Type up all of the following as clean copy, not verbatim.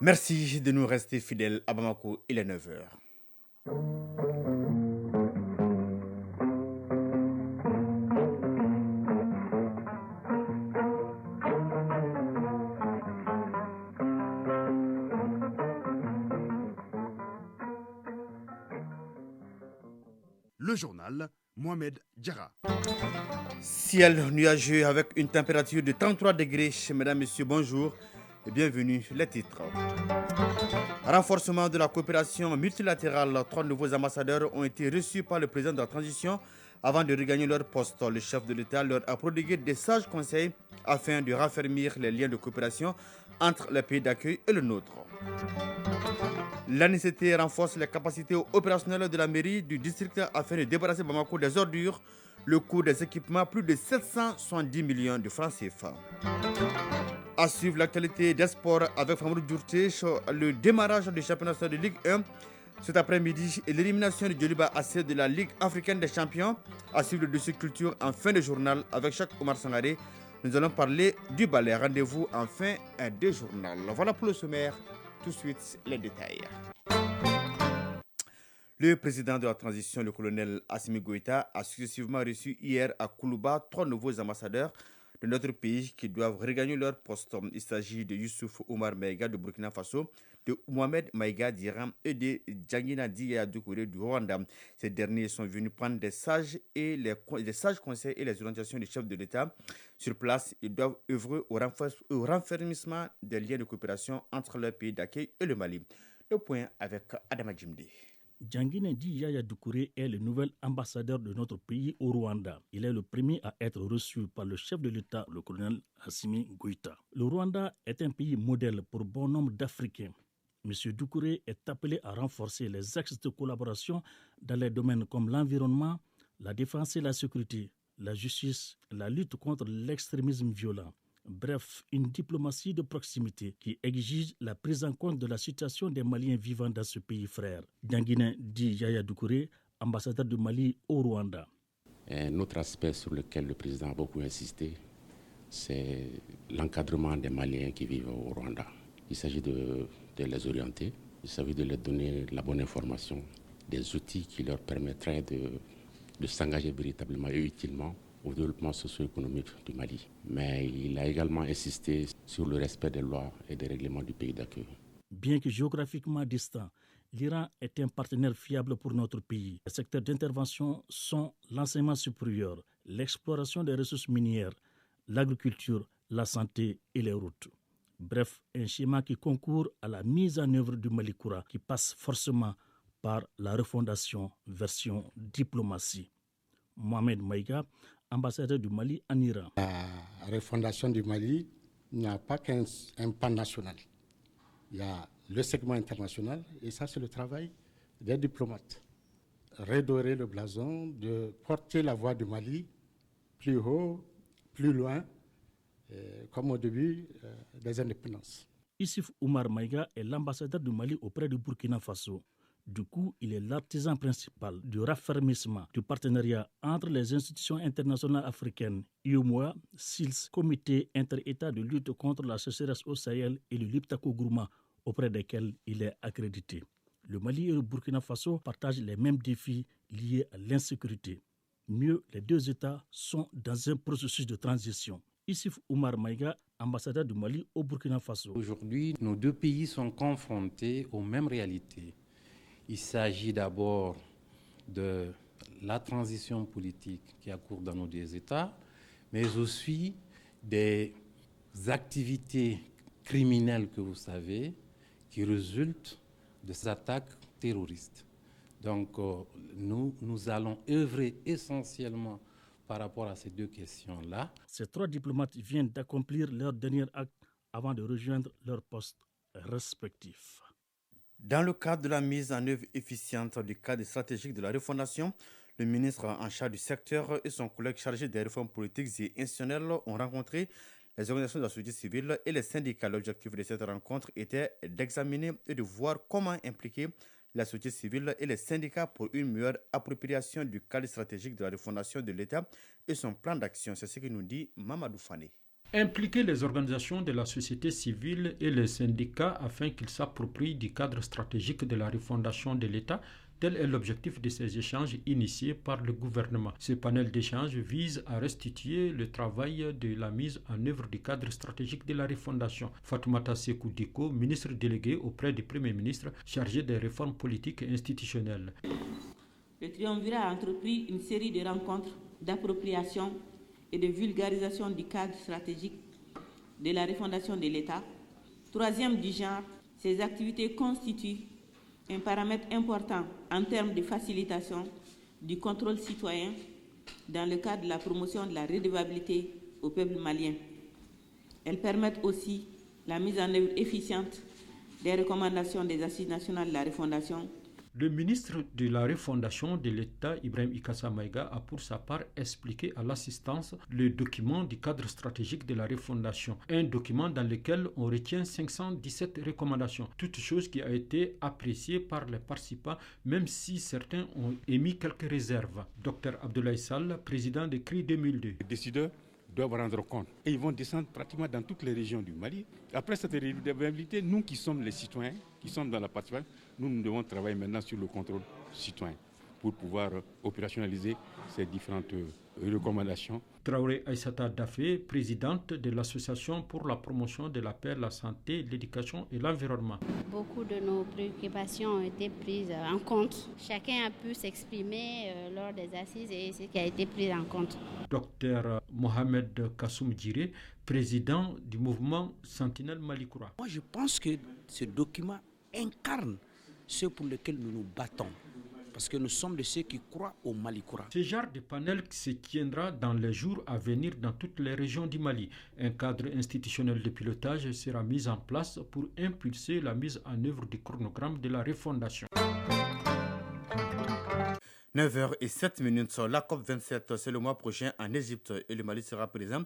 Merci de nous rester fidèles à Bamako, il est 9 heures. Le journal Mohamed Diarra. Ciel nuageux avec une température de 33 degrés. Mesdames, Messieurs, bonjour et bienvenue. Les titres. Renforcement de la coopération multilatérale. 3 nouveaux ambassadeurs ont été reçus par le président de la transition avant de regagner leur poste. Le chef de l'État leur a prodigué des sages conseils afin de raffermir les liens de coopération entre les pays d'accueil et le nôtre. L'ANCT renforce les capacités opérationnelles de la mairie du district afin de débarrasser Bamako des ordures. Le coût des équipements, plus de 770 millions de francs CFA. À suivre l'actualité des sports avec Famoudou Djourté, le démarrage du championnat de Ligue 1 cet après-midi et l'élimination de Djoliba AC de la Ligue africaine des champions. À suivre le dossier culture en fin de journal avec Jacques Omar Sangaré. Nous allons parler du ballet. Rendez-vous en fin de journal. Voilà pour le sommaire. Tout de suite, les détails. Le président de la transition, le colonel Assimi Goïta, a successivement reçu hier à Koulouba 3 nouveaux ambassadeurs de notre pays qui doivent regagner leur poste. Il s'agit de Youssouf Omar Maïga de Burkina Faso, de Mohamed Maïga d'Iran et de Djangina Diya Doukouré du Rwanda. Ces derniers sont venus prendre des sages conseils et les orientations du chef de l'État. Sur place, ils doivent œuvrer au renfermissement des liens de coopération entre le pays d'accueil et le Mali. Le point avec Adama Djimdi. Djangine Di Yaya Doucouré est le nouvel ambassadeur de notre pays au Rwanda. Il est le premier à être reçu par le chef de l'État, le colonel Assimi Goïta. Le Rwanda est un pays modèle pour bon nombre d'Africains. M. Doucouré est appelé à renforcer les axes de collaboration dans les domaines comme l'environnement, la défense et la sécurité, la justice, la lutte contre l'extrémisme violent. Bref, une diplomatie de proximité qui exige la prise en compte de la situation des Maliens vivant dans ce pays frère. Djangine Di Yaya Doucouré, ambassadeur du Mali au Rwanda. Un autre aspect sur lequel le président a beaucoup insisté, c'est l'encadrement des Maliens qui vivent au Rwanda. Il s'agit de les orienter, il s'agit de leur donner la bonne information, des outils qui leur permettraient de s'engager véritablement et utilement au développement socio-économique du Mali. Mais il a également insisté sur le respect des lois et des règlements du pays d'accueil. Bien que géographiquement distant, l'Iran est un partenaire fiable pour notre pays. Les secteurs d'intervention sont l'enseignement supérieur, l'exploration des ressources minières, l'agriculture, la santé et les routes. Bref, un schéma qui concourt à la mise en œuvre du Malikoura qui passe forcément par la refondation version diplomatie. Mohamed Maïga, ambassadeur du Mali en Iran. La refondation du Mali n'a pas qu'un pan national. Il y a le segment international et ça c'est le travail des diplomates. Redorer le blason, de porter la voix du Mali plus haut, plus loin, comme au début des indépendances. Issif Oumar Maïga est l'ambassadeur du Mali auprès du Burkina Faso. Du coup, il est l'artisan principal du raffermissement du partenariat entre les institutions internationales africaines, UEMOA, SILS, Comité inter-État de lutte contre la sécheresse au Sahel et le Liptako Gourma, auprès desquels il est accrédité. Le Mali et le Burkina Faso partagent les mêmes défis liés à l'insécurité. Mieux, les deux États sont dans un processus de transition. Issif Oumar Maïga, ambassadeur du Mali au Burkina Faso. Aujourd'hui, nos deux pays sont confrontés aux mêmes réalités. Il s'agit d'abord de la transition politique qui a cours dans nos deux États, mais aussi des activités criminelles que vous savez qui résultent de ces attaques terroristes. Donc nous allons œuvrer essentiellement par rapport à ces deux questions-là. Ces 3 diplomates viennent d'accomplir leur dernier acte avant de rejoindre leurs postes respectifs. Dans le cadre de la mise en œuvre efficiente du cadre stratégique de la refondation, le ministre en charge du secteur et son collègue chargé des réformes politiques et institutionnelles ont rencontré les organisations de la société civile et les syndicats. L'objectif de cette rencontre était d'examiner et de voir comment impliquer la société civile et les syndicats pour une meilleure appropriation du cadre stratégique de la refondation de l'État et son plan d'action. C'est ce que nous dit Mamadou Fane. Impliquer les organisations de la société civile et les syndicats afin qu'ils s'approprient du cadre stratégique de la refondation de l'État. Tel est l'objectif de ces échanges initiés par le gouvernement. Ce panel d'échanges vise à restituer le travail de la mise en œuvre du cadre stratégique de la refondation. Fatoumata Sekou Diko, ministre délégué auprès du Premier ministre chargé des réformes politiques et institutionnelles. Le triumvirat a entrepris une série de rencontres d'appropriation et de vulgarisation du cadre stratégique de la refondation de l'État. Troisième du genre, ces activités constituent un paramètre important en termes de facilitation du contrôle citoyen dans le cadre de la promotion de la redevabilité au peuple malien. Elles permettent aussi la mise en œuvre efficiente des recommandations des Assises nationales de la refondation. Le ministre de la refondation de l'État, Ibrahim Ikassa Maïga, a pour sa part expliqué à l'assistance le document du cadre stratégique de la refondation, un document dans lequel on retient 517 recommandations, toute chose qui a été appréciée par les participants, même si certains ont émis quelques réserves. Dr Abdoulaye Sall, président de CRI 2002. Les décideurs doivent rendre compte. Et ils vont descendre pratiquement dans toutes les régions du Mali. Après cette redevabilité, nous qui sommes les citoyens, qui sommes dans la participation, nous devons travailler maintenant sur le contrôle citoyen pour pouvoir opérationnaliser ces différentes recommandations. Traoré Aïssata Dafé, présidente de l'Association pour la promotion de la paix, la santé, l'éducation et l'environnement. Beaucoup de nos préoccupations ont été prises en compte. Chacun a pu s'exprimer lors des assises et ce qui a été pris en compte. Docteur Mohamed Kassoum Djiré, président du mouvement Sentinelle Malikoura. Moi, je pense que ce document incarne ce pour lequel nous nous battons. Parce que nous sommes de ceux qui croient au Malikoura. Ce genre de panel se tiendra dans les jours à venir dans toutes les régions du Mali. Un cadre institutionnel de pilotage sera mis en place pour impulser la mise en œuvre du chronogramme de la refondation. 9h07, la COP27, c'est le mois prochain en Égypte et le Mali sera présent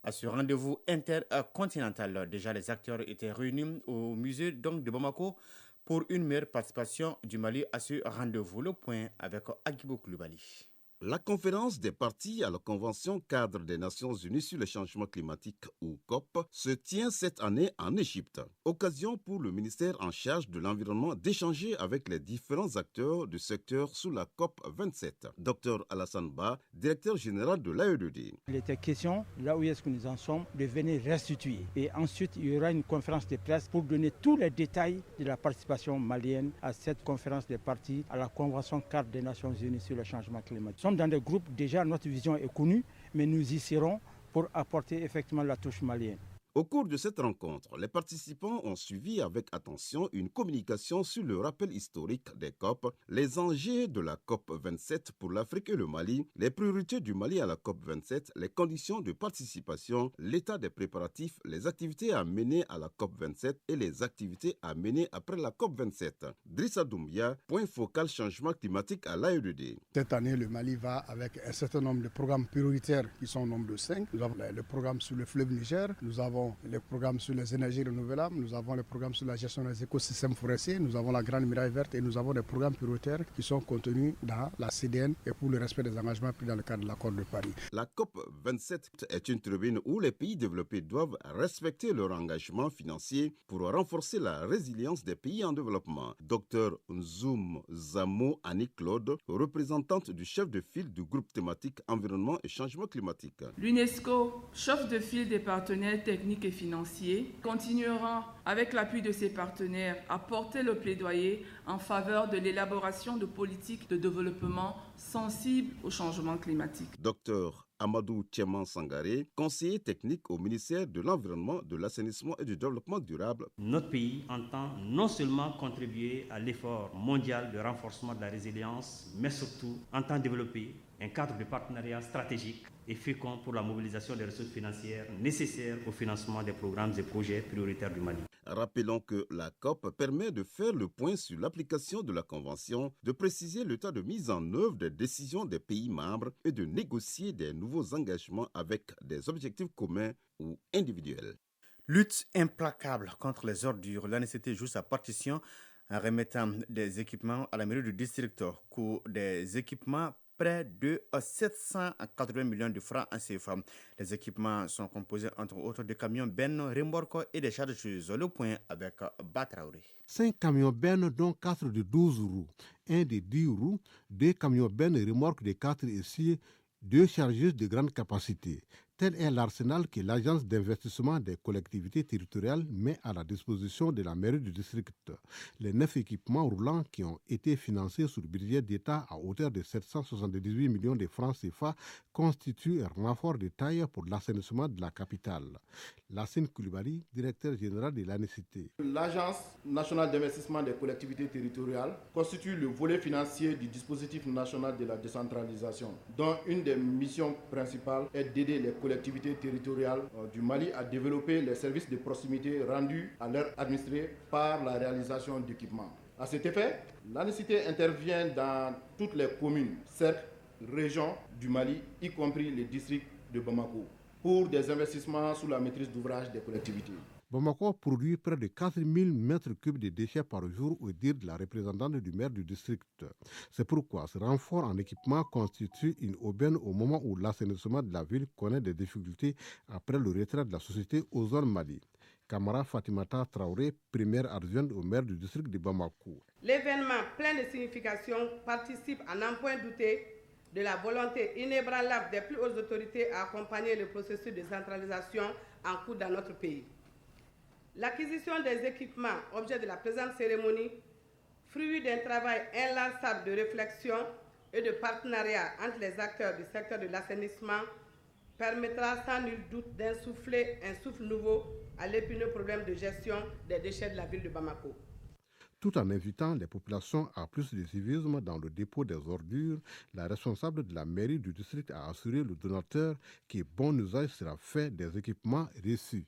à ce rendez-vous intercontinental. Déjà, les acteurs étaient réunis au musée de Bamako pour une meilleure participation du Mali à ce rendez-vous. Le point avec Aguibo Koulibaly. La conférence des parties à la Convention cadre des Nations Unies sur le changement climatique, ou COP, se tient cette année en Égypte. Occasion pour le ministère en charge de l'environnement d'échanger avec les différents acteurs du secteur sous la COP 27. Dr Alassane Ba, directeur général de l'AED. Il était question, là où est-ce que nous en sommes, de venir restituer. Et ensuite, il y aura une conférence de presse pour donner tous les détails de la participation malienne à cette conférence des parties à la Convention cadre des Nations Unies sur le changement climatique. Nous sommes dans des groupes, déjà notre vision est connue, mais nous y serons pour apporter effectivement la touche malienne. Au cours de cette rencontre, les participants ont suivi avec attention une communication sur le rappel historique des COP, les enjeux de la COP 27 pour l'Afrique et le Mali, les priorités du Mali à la COP 27, les conditions de participation, l'état des préparatifs, les activités à mener à la COP 27 et les activités à mener après la COP 27. Drissa Doumbia, point focal changement climatique à l'AED. Cette année, le Mali va avec un certain nombre de programmes prioritaires qui sont au nombre de 5. Nous avons le programme sur le fleuve Niger, nous avons les programmes sur les énergies renouvelables, nous avons les programmes sur la gestion des écosystèmes forestiers, nous avons la Grande Muraille Verte et nous avons des programmes prioritaires qui sont contenus dans la CDN et pour le respect des engagements pris dans le cadre de l'accord de Paris. La COP 27 est une tribune où les pays développés doivent respecter leur engagement financier pour renforcer la résilience des pays en développement. Dr Nzoum Zamo Annie-Claude, représentante du chef de file du groupe thématique environnement et changement climatique. L'UNESCO, chef de file des partenaires techniques et financiers, continuera, avec l'appui de ses partenaires, à porter le plaidoyer en faveur de l'élaboration de politiques de développement sensibles au changement climatique. Docteur Amadou Tcheman Sangaré, conseiller technique au ministère de l'Environnement, de l'Assainissement et du Développement durable. Notre pays entend non seulement contribuer à l'effort mondial de renforcement de la résilience, mais surtout entend développer un cadre de partenariat stratégique et fécond pour la mobilisation des ressources financières nécessaires au financement des programmes et projets prioritaires du Mali. Rappelons que la COP permet de faire le point sur l'application de la Convention, de préciser l'état de mise en œuvre des décisions des pays membres et de négocier des nouveaux engagements avec des objectifs communs ou individuels. Lutte implacable contre les ordures. L'ANCT joue sa partition en remettant des équipements à la mairie du district. Coût des équipements près de 780 millions de francs en CFA. Les équipements sont composés entre autres de camions bennes, remorques et des chargeuses. Le point avec Batraoré. 5 camions bennes, dont 4 de 12 roues, 1 de 10 roues, 2 camions bennes et remorques de 4 et 6, 2 chargeuses de grande capacité. Tel est l'arsenal que l'Agence d'investissement des collectivités territoriales met à la disposition de la mairie du district. Les 9 équipements roulants qui ont été financés sur le budget d'État à hauteur de 778 millions de francs CFA constituent un renfort de taille pour l'assainissement de la capitale. Lassine Koulibaly, directeur général de l'ANECité. L'Agence nationale d'investissement des collectivités territoriales constitue le volet financier du dispositif national de la décentralisation, dont une des missions principales est d'aider les collectivités territoriales du Mali à développer les services de proximité rendus à leurs administrés par la réalisation d'équipements. À cet effet, l'ANECité intervient dans toutes les communes, cercles, régions du Mali, y compris les districts de Bamako, pour des investissements sous la maîtrise d'ouvrage des collectivités. Bamako produit près de 4000 mètres cubes de déchets par jour au dire de la représentante du maire du district. C'est pourquoi ce renfort en équipement constitue une aubaine au moment où l'assainissement de la ville connaît des difficultés après le retrait de la société Ozone Mali. Camara Fatimata Traoré, première adjointe au maire du district de Bamako. L'événement plein de signification participe à n'en point douter de la volonté inébranlable des plus hautes autorités à accompagner le processus de centralisation en cours dans notre pays. L'acquisition des équipements, objet de la présente cérémonie, fruit d'un travail inlassable de réflexion et de partenariat entre les acteurs du secteur de l'assainissement, permettra sans nul doute d'insuffler un souffle nouveau à l'épineux problème de gestion des déchets de la ville de Bamako. Tout en invitant les populations à plus de civisme dans le dépôt des ordures, la responsable de la mairie du district a assuré le donateur que bon usage sera fait des équipements reçus.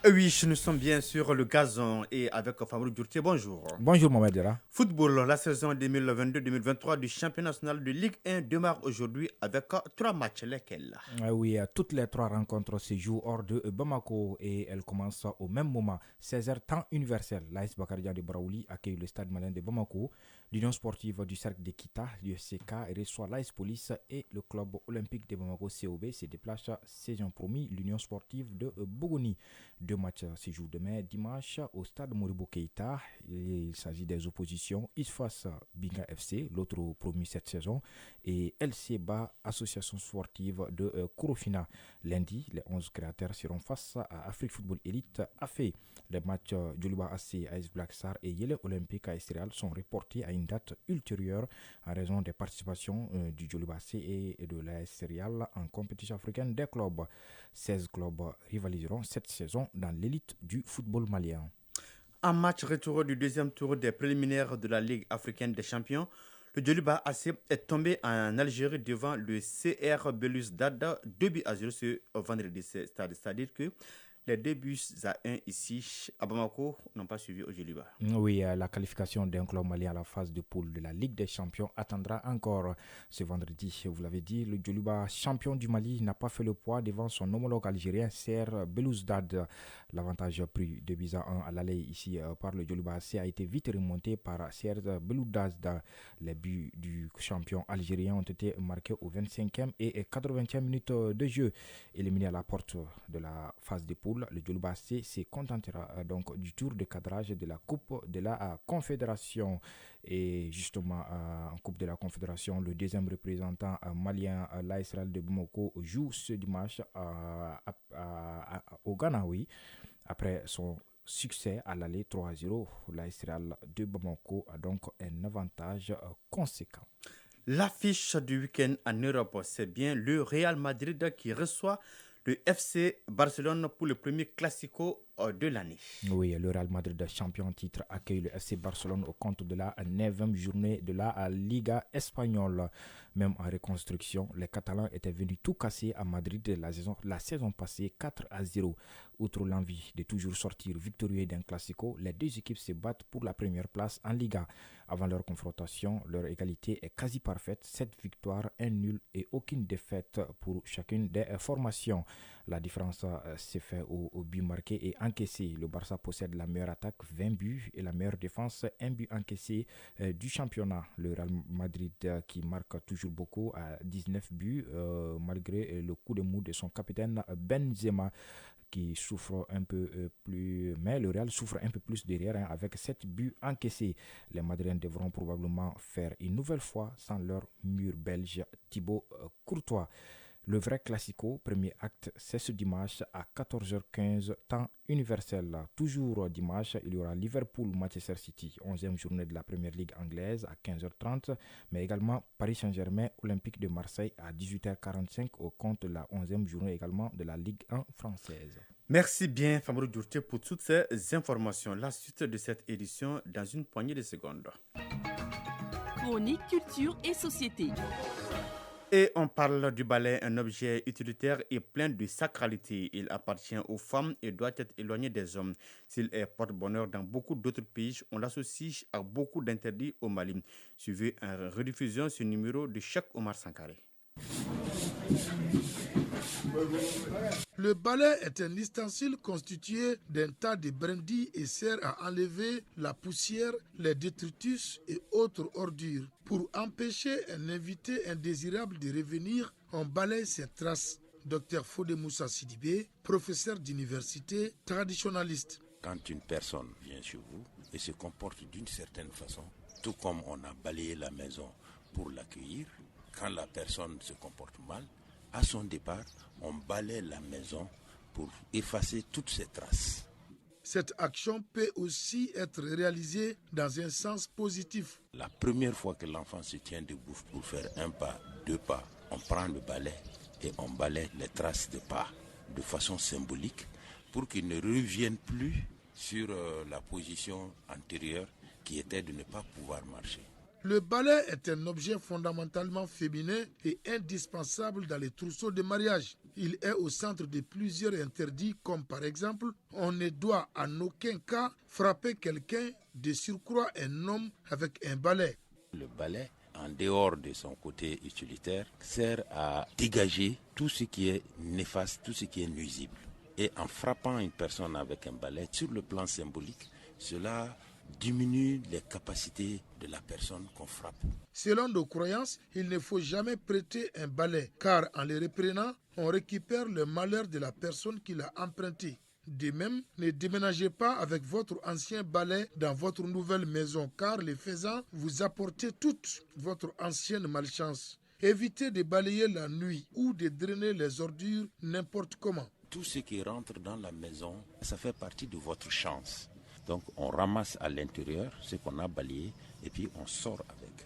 Oui, nous sommes bien sur le gazon et avec Famoulou Djourtier. Bonjour. Bonjour Mohamed Dera. Football, la saison 2022-2023 du championnat national de Ligue 1 démarre aujourd'hui avec 3 matchs. Lesquels? Oui, toutes les 3 rencontres se jouent hors de Bamako et elles commencent au même moment. 16h temps universel. L'AS Bakaria de Braouli accueille le stade malien de Bamako. L'Union sportive du cercle de Kita, l'USCK, reçoit l'AS Police et le club olympique de Bamako COB se déplace saison promis l'Union sportive de Bogoni. 2 matchs se jouent demain dimanche au stade Moribo Keïta. Il s'agit des oppositions ISFAS Binga FC, l'autre promu cette saison, et LCBA, association sportive de Korofina. Lundi, les 11 créateurs seront face à Afrique Football Elite AFE. Les matchs Djoliba AC, AS Black Star et Yele Olympique AS Real sont reportés à une date ultérieure en raison des participations du Djoliba AC et de l'AS Real en compétition africaine des clubs. 16 clubs rivaliseront cette saison dans l'élite du football malien. En match retour du deuxième tour des préliminaires de la Ligue africaine des champions, le Djoliba AC est tombé en Algérie devant le CR Belouizdad 2-0 ce vendredi. C'est-à-dire que les 2-1 ici à Bamako n'ont pas suivi au Djoliba. Oui, la qualification d'un club malien à la phase de poule de la Ligue des champions attendra encore ce vendredi. Vous l'avez dit, le Djoliba, champion du Mali, n'a pas fait le poids devant son homologue algérien CR Belouizdad. L'avantage pris 2-1 à l'aller ici par le Djoliba AC a été vite remonté par CR Belouizdad. Les buts du champion algérien ont été marqués au 25e et 80e minute de jeu. Éliminé à la porte de la phase de poule, le Djoliba AC se contentera donc du tour de cadrage de la Coupe de la Confédération. Et justement, en Coupe de la Confédération, le deuxième représentant malien, l'AS Real de Bamako, joue ce dimanche au Ghana, oui, après son succès à l'aller 3-0. L'AS Real de Bamako a donc un avantage conséquent. L'affiche du week-end en Europe, c'est bien le Real Madrid qui reçoit le FC Barcelone pour le premier Classico de l'année. Oui, le Real Madrid, champion en titre, accueille le FC Barcelone au compte de la 9e journée de la Liga espagnole. Même en reconstruction, les Catalans étaient venus tout casser à Madrid la saison passée 4-0. Outre l'envie de toujours sortir victorieux d'un Classico, les deux équipes se battent pour la première place en Liga. Avant leur confrontation, leur égalité est quasi parfaite, 7 victoires, 1 nul et aucune défaite pour chacune des formations. La différence s'est faite au but marqué et encaissé. Le Barça possède la meilleure attaque, 20 buts, et la meilleure défense, 1 but encaissé du championnat. Le Real Madrid qui marque toujours beaucoup à 19 buts, malgré le coup de mou de son capitaine Benzema, qui souffre un peu plus, mais le Real souffre un peu plus derrière avec 7 buts encaissés. Les Madriens devront probablement faire une nouvelle fois sans leur mur belge Thibaut Courtois. Le vrai Classico, premier acte, c'est ce dimanche à 14h15, temps universel. Toujours dimanche, il y aura Liverpool-Manchester City, 11e journée de la Première Ligue anglaise à 15h30, mais également Paris Saint-Germain, Olympique de Marseille à 18h45 au compte de la 11e journée également de la Ligue 1 française. Merci bien, Famourou Dourté, pour toutes ces informations. La suite de cette édition dans une poignée de secondes. Chronique culture et société. Et on parle du balai, un objet utilitaire et plein de sacralité. Il appartient aux femmes et doit être éloigné des hommes. S'il est porte-bonheur dans beaucoup d'autres pays, on l'associe à beaucoup d'interdits au Mali. Suivez en rediffusion ce numéro de Cheikh Omar Sankaré. Le balai est un ustensile constitué d'un tas de brindilles et sert à enlever la poussière, les détritus et autres ordures. Pour empêcher un invité indésirable de revenir, on balaye ses traces. Dr Fodé Moussa Sidibé, professeur d'université, traditionnaliste. Quand une personne vient chez vous et se comporte d'une certaine façon, tout comme on a balayé la maison pour l'accueillir, quand la personne se comporte mal, à son départ, on balaie la maison pour effacer toutes ces traces. Cette action peut aussi être réalisée dans un sens positif. La première fois que l'enfant se tient debout pour faire un pas, 2 pas, on prend le balai et on balaie les traces de pas de façon symbolique pour qu'il ne revienne plus sur la position antérieure qui était de ne pas pouvoir marcher. Le balai est un objet fondamentalement féminin et indispensable dans les trousseaux de mariage. Il est au centre de plusieurs interdits, comme par exemple, on ne doit en aucun cas frapper quelqu'un, de surcroît un homme, avec un balai. Le balai, en dehors de son côté utilitaire, sert à dégager tout ce qui est néfaste, tout ce qui est nuisible. Et en frappant une personne avec un balai, sur le plan symbolique, cela diminue les capacités de la personne qu'on frappe. Selon nos croyances, il ne faut jamais prêter un balai, car en le reprenant, on récupère le malheur de la personne qui l'a emprunté. De même, ne déménagez pas avec votre ancien balai dans votre nouvelle maison, car le faisant, vous apportez toute votre ancienne malchance. Évitez de balayer la nuit ou de drainer les ordures n'importe comment. Tout ce qui rentre dans la maison, ça fait partie de votre chance. Donc on ramasse à l'intérieur ce qu'on a balayé et puis on sort avec.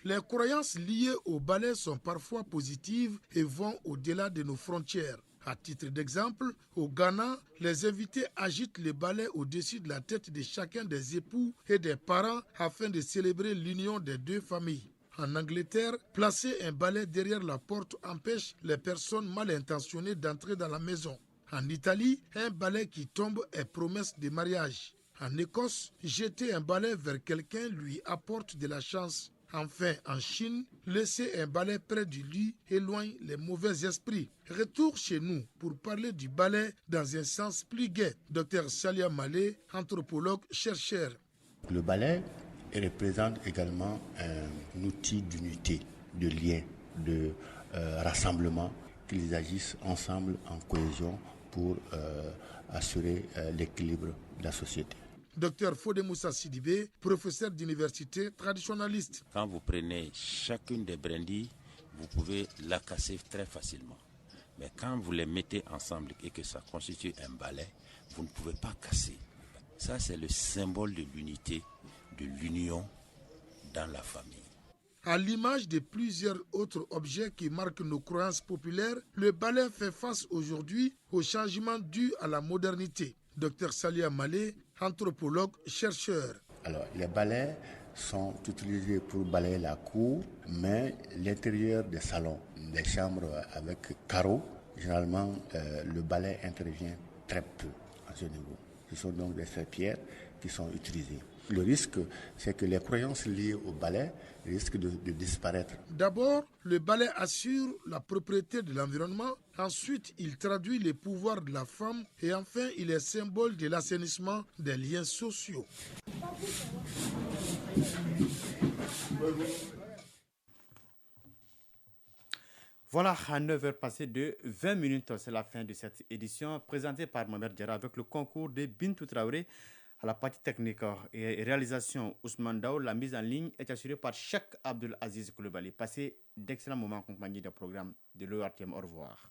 Les croyances liées au balai sont parfois positives et vont au-delà de nos frontières. À titre d'exemple, au Ghana, les invités agitent le balai au-dessus de la tête de chacun des époux et des parents afin de célébrer l'union des deux familles. En Angleterre, placer un balai derrière la porte empêche les personnes mal intentionnées d'entrer dans la maison. En Italie, un balai qui tombe est promesse de mariage. En Écosse, jeter un balai vers quelqu'un lui apporte de la chance. Enfin, en Chine, laisser un balai près du lit éloigne les mauvais esprits. Retour chez nous pour parler du balai dans un sens plus gai. Dr Salia Malé, anthropologue, chercheur. Le balai représente également un outil d'unité, de lien, de rassemblement, qu'ils agissent ensemble en cohésion pour assurer l'équilibre de la société. Dr Fodé Moussa Sidibé, professeur d'université traditionnaliste. Quand vous prenez chacune des brindilles, vous pouvez la casser très facilement. Mais quand vous les mettez ensemble et que ça constitue un balai, vous ne pouvez pas casser. Ça, c'est le symbole de l'unité, de l'union dans la famille. À l'image de plusieurs autres objets qui marquent nos croyances populaires, le balai fait face aujourd'hui aux changements dus à la modernité. Dr Salia Malé, anthropologue, chercheur. Alors, les balais sont utilisés pour balayer la cour, mais l'intérieur des salons, des chambres avec carreaux, généralement le balai intervient très peu à ce niveau. Ce sont donc des serpillères qui sont utilisées. Le risque, c'est que les croyances liées au balai risquent de disparaître. D'abord, le balai assure la propriété de l'environnement. Ensuite, il traduit les pouvoirs de la femme. Et enfin, il est symbole de l'assainissement des liens sociaux. Voilà, à 9h passées de 20 minutes, c'est la fin de cette édition présentée par Mohamed Diarra avec le concours de Bintou Traoré à la partie technique et réalisation Ousmane Dao. La mise en ligne est assurée par Cheikh Abdul Aziz Koulibaly. Passez d'excellents moments en compagnie des programmes de l'ORTM. Au revoir.